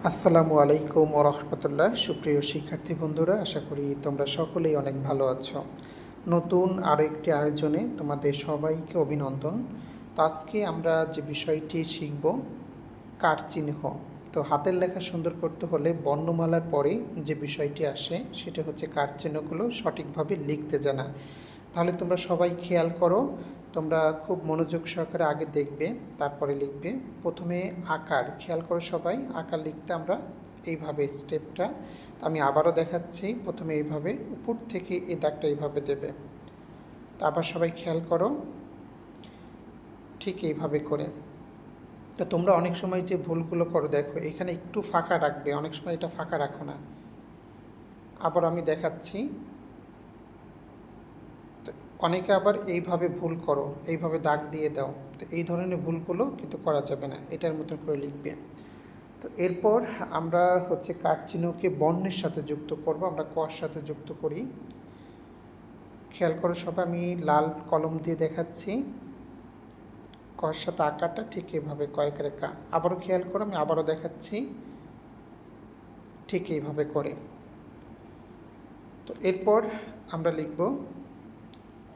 আসসালামু আলাইকুম ওয়া রাহমাতুল্লাহ। সুপ্রিয় শিক্ষার্থী বন্ধুরা, আশা করি তোমরা সকলেই অনেক ভালো আছো। নতুন আরও একটি আয়োজনে তোমাদের সবাইকে অভিনন্দন। তো আজকে আমরা যে বিষয়টি শিখব, কার চিহ্ন। তো হাতের লেখা সুন্দর করতে হলে বর্ণমালার পরে যে বিষয়টি আসে সেটা হচ্ছে কার চিহ্নগুলো সঠিকভাবে লিখতে জানা। তাহলে তোমরা সবাই খেয়াল করো, তোমরা খুব মনোযোগ সহকারে আগে দেখবে, তারপরে লিখবে। প্রথমে আকার খেয়াল করো সবাই, আকার লিখতে আমরা এইভাবে স্টেপটা আমি আবারও দেখাচ্ছি। প্রথমে এইভাবে উপর থেকে এই দাগটা এইভাবে দেবে। তা আবার সবাই খেয়াল করো, ঠিক এইভাবে করে। তো তোমরা অনেক সময় যে ভুলগুলো করো, দেখো এখানে একটু ফাঁকা রাখবে, অনেক সময় এটা ফাঁকা রাখো না। আবার আমি দেখাচ্ছি। অনেকে আবার এইভাবে ভুল করো, এইভাবে দাগ দিয়ে দাও। তো এই ধরনের ভুলগুলো কিন্তু করা যাবে না, এটার মতন করে লিখবে। তো এরপর আমরা হচ্ছে কার চিহ্নকে বর্ণের সাথে যুক্ত করব, আমরা কর সাথে যুক্ত করি। খেয়াল করো সবাই, আমি লাল কলম দিয়ে দেখাচ্ছি। কর সাথে আকারটা ঠিক এইভাবে কয়েক রেখা। আবারও খেয়াল করো, আমি আবারও দেখাচ্ছি, ঠিক এইভাবে করে। তো এরপর আমরা লিখব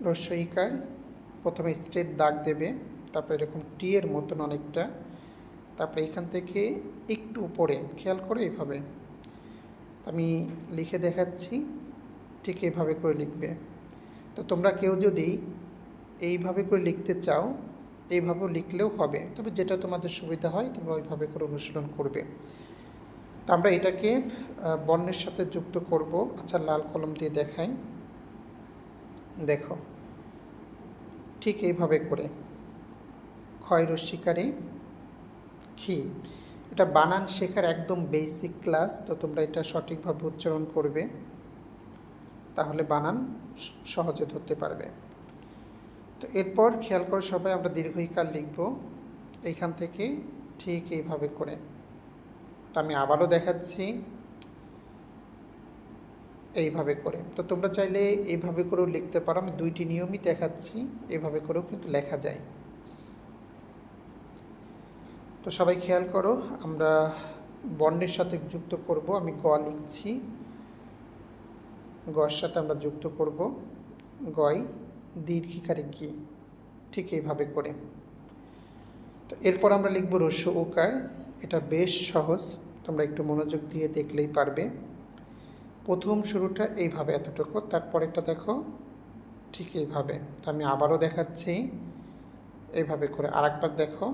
রস্বইকার। প্রথমে স্ট্রেট দাগ দেবে, তারপরে এরকম টি এর মতন অনেকটা, তারপরে এখান থেকে একটু উপরে খেয়াল করে এইভাবে আমি লিখে দেখাচ্ছি, ঠিক এইভাবে করে লিখবে। তো তোমরা কেউ যদি এইভাবে করে লিখতে চাও, এইভাবেও লিখলেও হবে, তবে যেটা তোমাদের সুবিধা হয় তোমরা ওইভাবে করে অনুশীলন করবে। তো আমরা এটাকে বর্ণের সাথে যুক্ত করব। আচ্ছা, লাল কলম দিয়ে দেখাই, দেখো ঠিক এইভাবে করে ক্ষয় রস্যিকারে খি। এটা বানান শেখার একদম বেসিক ক্লাস, তো তোমরা এটা সঠিকভাবে উচ্চারণ করবে, তাহলে বানান সহজে ধরতে পারবে। তো এরপর খেয়াল করে সবাই, আমরা দীর্ঘইকার লিখব এইখান থেকে ঠিক এইভাবে করে। তো আমি আবারও দেখাচ্ছি এইভাবে করে। তো তোমরা চাইলে এইভাবে করেও লিখতে পারো, আমি দুইটি নিয়মই দেখাচ্ছি, এইভাবে করেও কিন্তু লেখা যায়। তো সবাই খেয়াল করো, আমরা বর্ণের সাথে যুক্ত করব। আমি গ লিখছি, গর সাথে আমরা যুক্ত করব গয় দীর্ঘিকারে কি, ঠিক এইভাবে করে। তো এরপর আমরা লিখব রস্য ওকার। এটা বেশ সহজ, তোমরা একটু মনোযোগ দিয়ে দেখলেই পারবে। প্রথম শুরুটা এইভাবে এতটুকু, তারপরেরটা দেখো ঠিক এইভাবে। তো আমি আবারও দেখাচ্ছি এইভাবে করে, আরেকবার দেখো।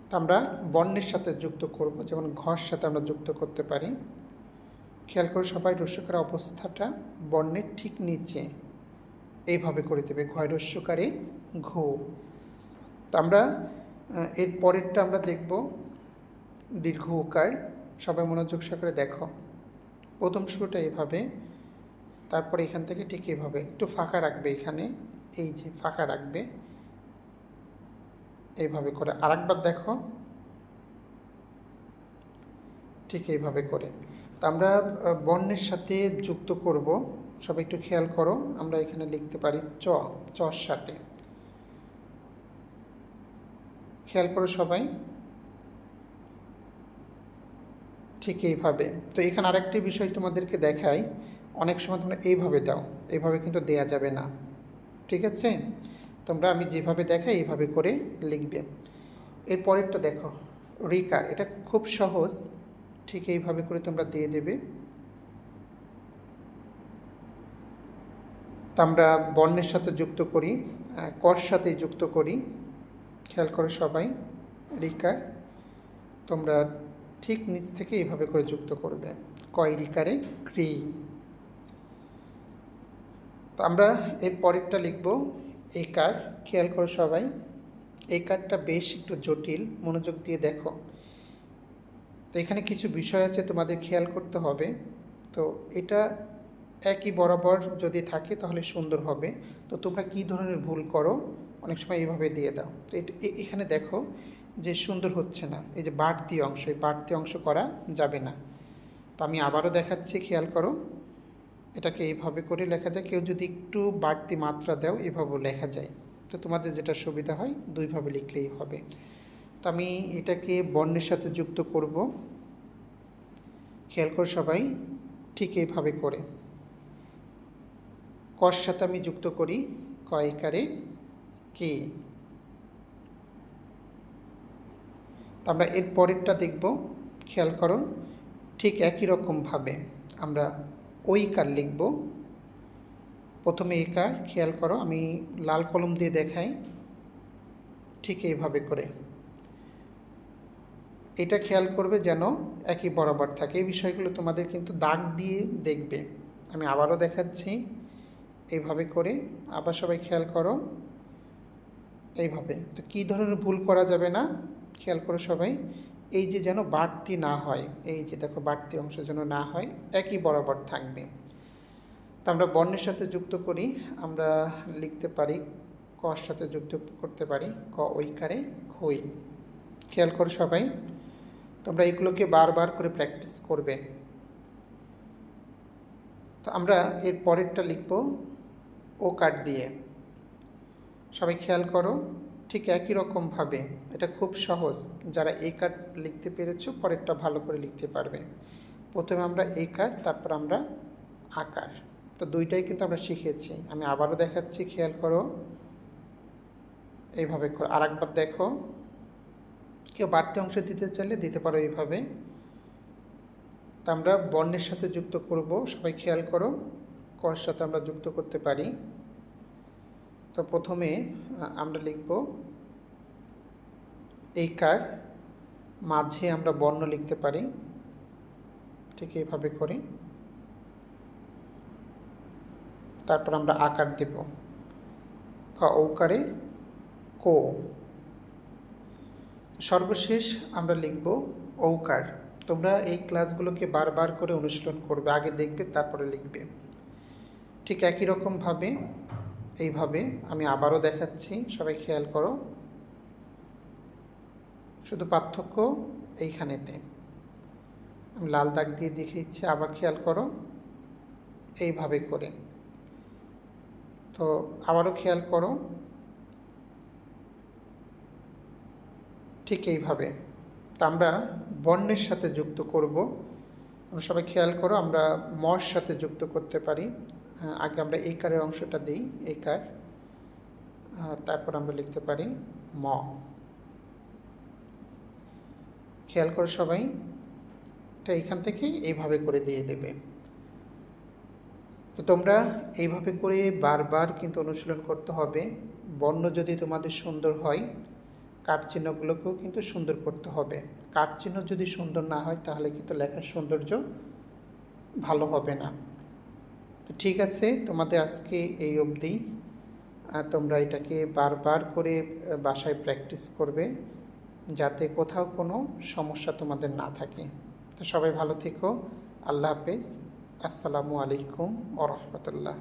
তো আমরা বর্ণের সাথে যুক্ত করব, যেমন ঘর সাথে আমরা যুক্ত করতে পারি। খেয়াল করে সবাই, রস্যকার অবস্থাটা বর্ণের ঠিক নিচে এইভাবে করে দেবে, ঘয় রস্যকারে ঘো। তো আমরা এর পরেরটা আমরা দেখব দীর্ঘ উকার। সবাই মনোযোগ সহকারে দেখো, প্রথম শুরুটা এইভাবে, তারপরে এখান থেকে ঠিক এইভাবে একটু ফাঁকা রাখবে, এখানে এই যে ফাঁকা রাখবে এইভাবে করে। আরেকবার দেখো ঠিক এইভাবে করে। তো আমরা বর্ণের সাথে যুক্ত করব, সবাই একটু খেয়াল করো। আমরা এখানে লিখতে পারি চ, চর সাথে। খেয়াল করো সবাই, ঠিক এইভাবে। তো এখানে আরেকটি বিষয় তোমাদেরকে দেখাই, অনেক সময় তোমরা এইভাবে দাও, এইভাবে কিন্তু দেয়া যাবে না, ঠিক আছে? তোমরা আমি যেভাবে দেখাই এইভাবে করে লিখবে। এর পরেরটা দেখো রিকার, এটা খুব সহজ, ঠিক এইভাবে করে তোমরা দিয়ে দেবে। তা আমরা বর্ণের সাথে যুক্ত করি, কর সাথে যুক্ত করি। খেয়াল করো সবাই, রিকার তোমরা ঠিক নিচ থেকে এইভাবে করে যুক্ত করবে, কয় রিকারে ক্রি। তো আমরা এর পরেরটা লিখব একার। খেয়াল করো সবাই, এই কারটা বেশ একটু জটিল, মনোযোগ দিয়ে দেখো। তো এখানে কিছু বিষয় আছে তোমাদের খেয়াল করতে হবে। তো এটা একই বরাবর যদি থাকে তাহলে সুন্দর হবে। তো তোমরা কী ধরনের ভুল করো, অনেক সময় এইভাবে দিয়ে দাও। তো এখানে দেখো যে সুন্দর হচ্ছে না, এই যে বাড়তি অংশ, এই বাড়তি অংশ করা যাবে না। তো আমি আবারও দেখাচ্ছি, খেয়াল করো, এটাকে এইভাবে করে লেখা যায়। কেউ যদি একটু বাড়তি মাত্রা দাও এভাবেও লেখা যায়। তো তোমাদের যেটা সুবিধা হয় দুইভাবে লিখলেই হবে। তো আমি এটাকে বর্ণের সাথে যুক্ত করব। খেয়াল করে সবাই, ঠিক এইভাবে করে কর সাথে আমি যুক্ত করি ক একারে কে। তো আমরা এর পরেরটা দেখব। খেয়াল করো, ঠিক একই রকমভাবে আমরা ওইকার লিখব। প্রথমে একার, খেয়াল করো আমি লাল কলম দিয়ে দেখাই, ঠিক এইভাবে করে। এটা খেয়াল করবে যেন একই বরাবর থাকে। এই বিষয়গুলো তোমাদের কিন্তু দাগ দিয়ে দেখবে। আমি আবারও দেখাচ্ছি এইভাবে করে। আবার সবাই খেয়াল করো এইভাবে। তো কী ধরনের ভুল করা যাবে না, খেয়াল করো সবাই, এই যে যেন বাড়তি না হয়, এই যে দেখো বাড়তি অংশ যেন না হয়, একই বরাবর থাকবে। তো আমরা বর্ণের সাথে যুক্ত করি, আমরা লিখতে পারি কর সাথে যুক্ত করতে পারি ক ঐকারে খই। খেয়াল করো সবাই, তোমরা এগুলোকে বারবার করে প্র্যাকটিস করবে। তো আমরা এর পরেরটা লিখব ও কার দিয়ে। সবাই খেয়াল করো, ঠিক একই রকমভাবে, এটা খুব সহজ। যারা এই কার লিখতে পেরেছো পরেরটা ভালো করে লিখতে পারবে। প্রথমে আমরা এই কার, তারপর আমরা আকার। তো দুইটাই কিন্তু আমরা শিখেছি। আমি আবারও দেখাচ্ছি, খেয়াল করো এইভাবে করো। আর একবার দেখো, কেউ বাড়তি অংশ দিতে চাইলে দিতে পারো এইভাবে। তা আমরা বর্ণের সাথে যুক্ত করব, সবাই খেয়াল করো, কর সাথে আমরা যুক্ত করতে পারি। তো প্রথমে আমরা লিখব এই কার, মাঝে আমরা বর্ণ লিখতে পারি, ঠিক এইভাবে করি। তারপর আমরা আকার দেব ক ঔকারে কো। সর্বশেষ আমরা লিখব ঔকার। তোমরা এই ক্লাসগুলোকে বারবার করে অনুশীলন করবে, আগে দেখবে তারপরে লিখবে। ঠিক একই রকমভাবে এইভাবে আমি আবারও দেখাচ্ছি, সবাই খেয়াল করো। শুধু পার্থক্য এইখানেতে, আমি লাল দাগ দিয়ে দেখিয়েছি, আবার খেয়াল করো এইভাবে করে। তো আবারও খেয়াল করো ঠিক এইভাবে। তা আমরা বর্ণের সাথে যুক্ত করব। আমরা সবাই খেয়াল করো, আমরা মর সাথে যুক্ত করতে পারি। আগে আমরা এই কারের অংশটা দিই, এই কার, তারপর আমরা লিখতে পারি ম। খেয়াল করো সবাই, এটা এইখান থেকে এইভাবে করে দিয়ে দেবে। তো তোমরা এইভাবে করে বারবার কিন্তু অনুশীলন করতে হবে। বর্ণ যদি তোমাদের সুন্দর হয়, কাট চিহ্নগুলোকেও কিন্তু সুন্দর করতে হবে। কাট চিহ্ন যদি সুন্দর না হয় তাহলে কিন্তু লেখার সৌন্দর্য ভালো হবে না। তো ঠিক আছে, তোমাদের আজকে এই অবধি। তোমরা এটাকে বারবার করে বাসায় প্র্যাকটিস করবে, যাতে কোথাও কোনো সমস্যা তোমাদের না থাকে। তো সবাই ভালো থেকো। আল্লাহ হাফেজ। আসসালামু আলাইকুম ওয়া রাহমাতুল্লাহ।